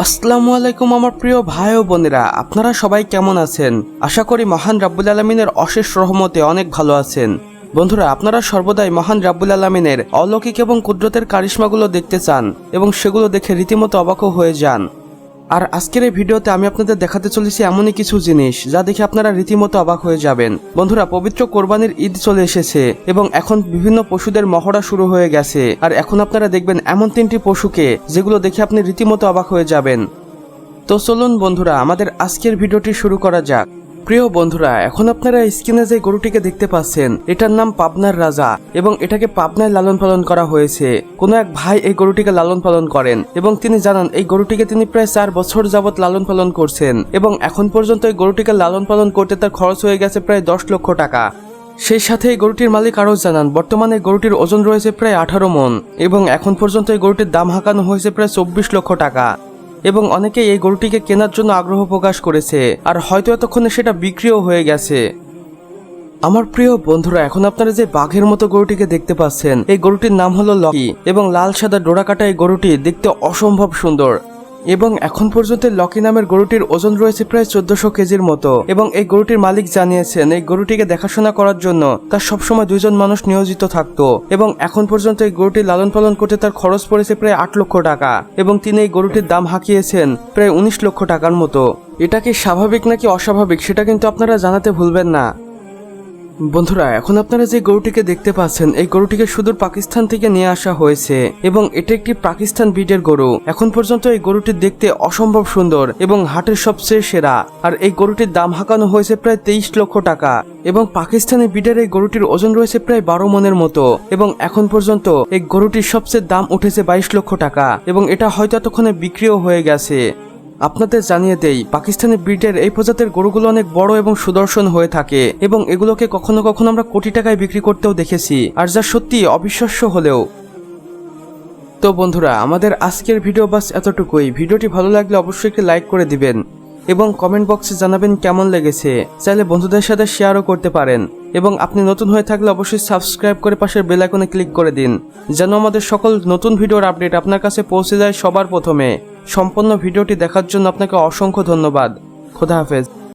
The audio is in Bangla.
আসসালামু আলাইকুম আমার প্রিয় ভাই ও বোনেরা, আপনারা সবাই কেমন আছেন? আশা করি মহান রাব্বুল আলামিনের অশেষ রহমতে অনেক ভালো আছেন। বন্ধুরা, আপনারা সর্বদাই মহান রাব্বুল আলামিনের অলৌকিক এবং কুদরতের কারিশমাগুলো দেখতে চান এবং সেগুলো দেখে রীতিমতো অবাকও হয়ে যান। আর আজকের এই ভিডিওতে আমি আপনাদের দেখাতে চলেছি এমনই কিছু জিনিস যা দেখে আপনারা রীতিমতো অবাক হয়ে যাবেন। বন্ধুরা, পবিত্র কোরবানির ঈদ চলে এসেছে এবং এখন বিভিন্ন পশুদের মহড়া শুরু হয়ে গেছে। আর এখন আপনারা দেখবেন এমন 3টি পশুকে যেগুলো দেখে আপনি রীতিমতো অবাক হয়ে যাবেন। তো চলুন বন্ধুরা, আমাদের আজকের ভিডিওটি শুরু করা যাক। প্রিয় বন্ধুরা, এখন আপনারা স্ক্রিনে যে গরুটিকে দেখতে পাচ্ছেন এটার নাম পাবনার রাজা এবং এটাকে পাবনায় লালন পালন করা হয়েছে। কোনো এক ভাই এই গরুটিকে লালন পালন করেন এবং তিনি জানান এই গরুটিকে তিনি প্রায় 4 বছর যাবৎ লালন পালন করছেন এবং এখন পর্যন্ত এই গরুটিকে লালন পালন করতে তার খরচ হয়ে গেছে প্রায় 10 লক্ষ টাকা। সেই সাথে এই গরুটির মালিক আরও জানান বর্তমানে গরুটির ওজন রয়েছে প্রায় 18 মণ এবং এখন পর্যন্ত এই গরুটির দাম হাঁকানো হয়েছে প্রায় 24 লক্ষ টাকা এবং অনেকেই এই গরুটিকে কেনার জন্য আগ্রহ প্রকাশ করেছে আর হয়তো এতক্ষণে সেটা বিক্রিও হয়ে গেছে। আমার প্রিয় বন্ধুরা, এখন আপনারা যে বাঘের মতো গরুটিকে দেখতে পাচ্ছেন এই গরুটির নাম হলো লকি এবং লাল সাদা ডোরা কাটা এই গরুটি দেখতে অসম্ভব সুন্দর এবং এখন পর্যন্ত লকি নামের গরুটির ওজন রয়েছে প্রায় 1400 কেজির মতো এবং এই গরুটির মালিক জানিয়েছেন এই গরুটিকে দেখাশোনা করার জন্য তার সবসময় 2 জন মানুষ নিয়োজিত থাকতো এবং এখন পর্যন্ত এই গরুটি লালন পালন করতে তার খরচ পড়েছে প্রায় 8 লক্ষ টাকা এবং তিনি এই গরুটির দাম হাঁকিয়েছেন প্রায় 19 লক্ষ টাকার মতো। এটা কি স্বাভাবিক নাকি অস্বাভাবিক সেটা কিন্তু আপনারা জানাতে ভুলবেন না। বন্ধুরা, এখন আপনারা যে গরুটিকে দেখতে পাচ্ছেন এই গরুটিকে সুদূর পাকিস্তান থেকে নিয়ে আসা হয়েছে এবং এটা একটি পাকিস্তান ব্রিডের গরু। এখন পর্যন্ত এই গরুটি দেখতে অসম্ভব সুন্দর এবং হাটের সবচেয়ে সেরা আর এই গরুটির দাম হাঁকানো হয়েছে প্রায় 23 লক্ষ টাকা এবং পাকিস্তানি ব্রিডের এই গরুটির ওজন রয়েছে প্রায় 12 মণের মতো এবং এখন পর্যন্ত এই গরুটির সবচেয়ে দাম উঠেছে 22 লক্ষ টাকা এবং এটা হয়তো এতক্ষণে বিক্রিও হয়ে গেছে। আপনাদের জানিয়ে দেই, পাকিস্তানি ব্রিডের এই প্রজাতির গরুগুলো অনেক বড় এবং সুদর্শন হয়ে থাকে এবং এগুলোকে কখনো কখনো আমরা কোটি টাকায় বিক্রি করতেও দেখেছি আর যা সত্যি অবিশ্বাস্য হলেও। তো বন্ধুরা, আমাদের আজকের ভিডিও বাস এতটুকুই। ভিডিওটি ভালো লাগলে অবশ্যই একটি লাইক করে দিবেন এবং কমেন্ট বক্সে জানাবেন কেমন লেগেছে। চাইলে বন্ধুদের সাথে শেয়ারও করতে পারেন এবং আপনি নতুন হয়ে থাকলে অবশ্যই সাবস্ক্রাইব করে পাশের বেল আইকনে ক্লিক করে দিন যেন আমাদের সকল নতুন ভিডিওর আপডেট আপনার কাছে পৌঁছে যায় সবার প্রথমে। সম্পূর্ণ ভিডিওটি দেখার জন্য আপনাকে অসংখ্য ধন্যবাদ। খোদা হাফেজ।